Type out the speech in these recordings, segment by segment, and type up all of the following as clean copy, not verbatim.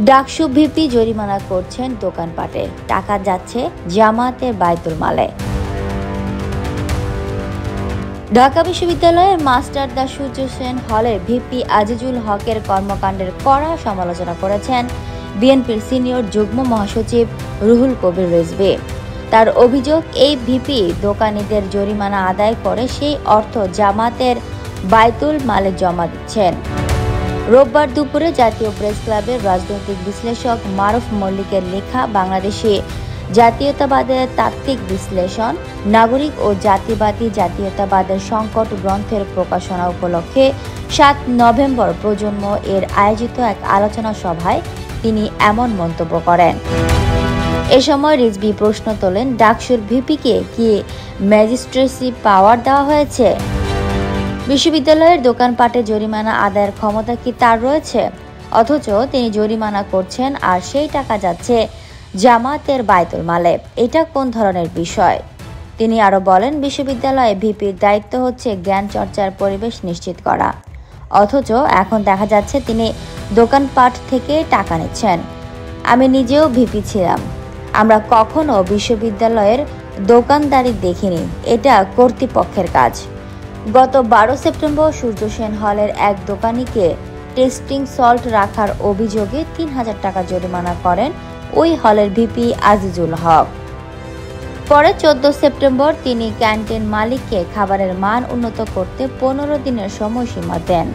DUCSU VP জরিমানা করছেন দোকানপাটে, টাকা যাচ্ছে জামায়াতের বায়তুল মালে। ঢাকা বিশ্ববিদ্যালয়ের মাস্টার দা সূর্য সেন হলের ভিপি আজিজুল হকের কর্মকাণ্ডের কড়া সমালোচনা করেছেন বিএনপির সিনিয়র যুগ্ম মহাসচিব রুহুল কবির রিজভী। তার অভিযোগ, এই ভিপি দোকানীদের জরিমানা আদায় করে সেই অর্থ জামায়াতের বায়তুল মালে জমা দিচ্ছেন। রোববার দুপুরে জাতীয় প্রেস ক্লাবের রাজনৈতিক বিশ্লেষক মারুফ মল্লিকের লেখা বাংলাদেশে জাতীয়তাবাদের তাত্ত্বিক বিশ্লেষণ, নাগরিক ও জাতিবাদী জাতীয়তাবাদের সংকট গ্রন্থের প্রকাশনা উপলক্ষে ৭ নভেম্বর প্রজন্ম এর আয়োজিত এক আলোচনা সভায় তিনি এমন মন্তব্য করেন। এ সময় রিজভী প্রশ্ন তোলেন, ডাকসুর ভিপিকে কি ম্যাজিস্ট্রেসি পাওয়ার দেওয়া হয়েছে? বিশ্ববিদ্যালয়ের দোকানপাটে জরিমানা আদায়ের ক্ষমতা কি তার রয়েছে? অথচ তিনি জরিমানা করছেন আর সেই টাকা যাচ্ছে জামায়াতের বায়তুল মালে। এটা কোন ধরনের বিষয়? তিনি আরো বলেন, বিশ্ববিদ্যালয়ে ভিপির দায়িত্ব হচ্ছে জ্ঞান চর্চার পরিবেশ নিশ্চিত করা, অথচ এখন দেখা যাচ্ছে তিনি দোকানপাট থেকে টাকা নিচ্ছেন। আমি নিজেও ভিপি ছিলাম, আমরা কখনো বিশ্ববিদ্যালয়ের দোকানদারি দেখিনি, এটা কর্তৃপক্ষের কাজ। গত ১২ সেপ্টেম্বর সূর্য সেন হলের এক দোকানিকে টেস্টিং সল্ট রাখার অভিযোগে ৩,০০০ টাকা জরিমানা করেন ওই হলের ভিপি আজিজুল হক। পরে ১৪ সেপ্টেম্বর তিনি ক্যান্টিন মালিককে খাবারের মান উন্নত করতে ১৫ দিনের সময়সীমা দেন।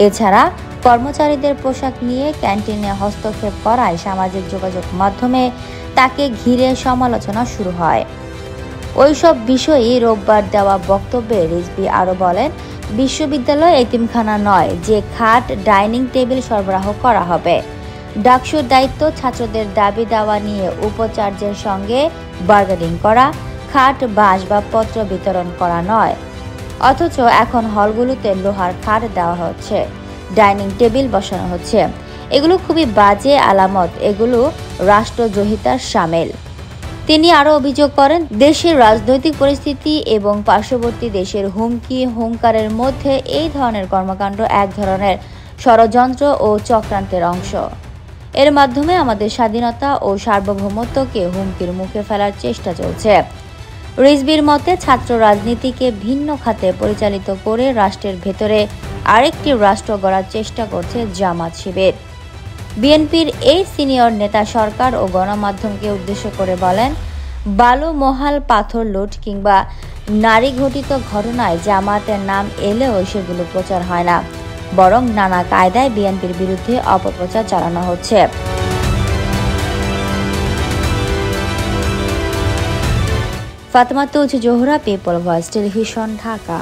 এছাড়া কর্মচারীদের পোশাক নিয়ে ক্যান্টিনে হস্তক্ষেপ করায় সামাজিক যোগাযোগ মাধ্যমে তাকে ঘিরে সমালোচনা শুরু হয়। ওইসব বিষয়ই রোববার দেওয়া বক্তব্যে রিজভী আরও বলেন, বিশ্ববিদ্যালয় এতিমখানা নয় যে খাট ডাইনিং টেবিল সরবরাহ করা হবে। ডাকসুর দায়িত্ব ছাত্রদের দাবি দাওয়া নিয়ে উপাচার্যের সঙ্গে বার্গেনিং করা, খাট বা আসবাবপত্র বিতরণ করা নয়। অথচ এখন হলগুলোতে লোহার খাট দেওয়া হচ্ছে, ডাইনিং টেবিল বসানো হচ্ছে। এগুলো খুবই বাজে আলামত, এগুলো রাষ্ট্রদ্রোহিতার শামিল। তিনি আরও অভিযোগ করেন, দেশের রাজনৈতিক পরিস্থিতি এবং পার্শ্ববর্তী দেশের হুমকি হুঙ্কারের মধ্যে এই ধরনের কর্মকাণ্ড এক ধরনের ষড়যন্ত্র ও চক্রান্তের অংশ। এর মাধ্যমে আমাদের স্বাধীনতা ও সার্বভৌমত্বকে হুমকির মুখে ফেলার চেষ্টা চলছে। রিজভীর মতে, ছাত্র রাজনীতিকে ভিন্ন খাতে পরিচালিত করে রাষ্ট্রের ভেতরে আরেকটি রাষ্ট্র গড়ার চেষ্টা করছে জামাত শিবির। বিএনপির এই সিনিয়র নেতা সরকার ও গণমাধ্যমকে উদ্দেশ্য করে বলেন, বালু মহাল পাথর লুট কিংবা নারী ঘটিত ঘটনায় জামায়াতের নাম এলেও সেগুলো প্রচার হয় না, বরং নানা কায়দায় বিএনপির বিরুদ্ধে অপপ্রচার চালানো হচ্ছে। Fatema Tuz Zohra, People Voice Television, Dhaka.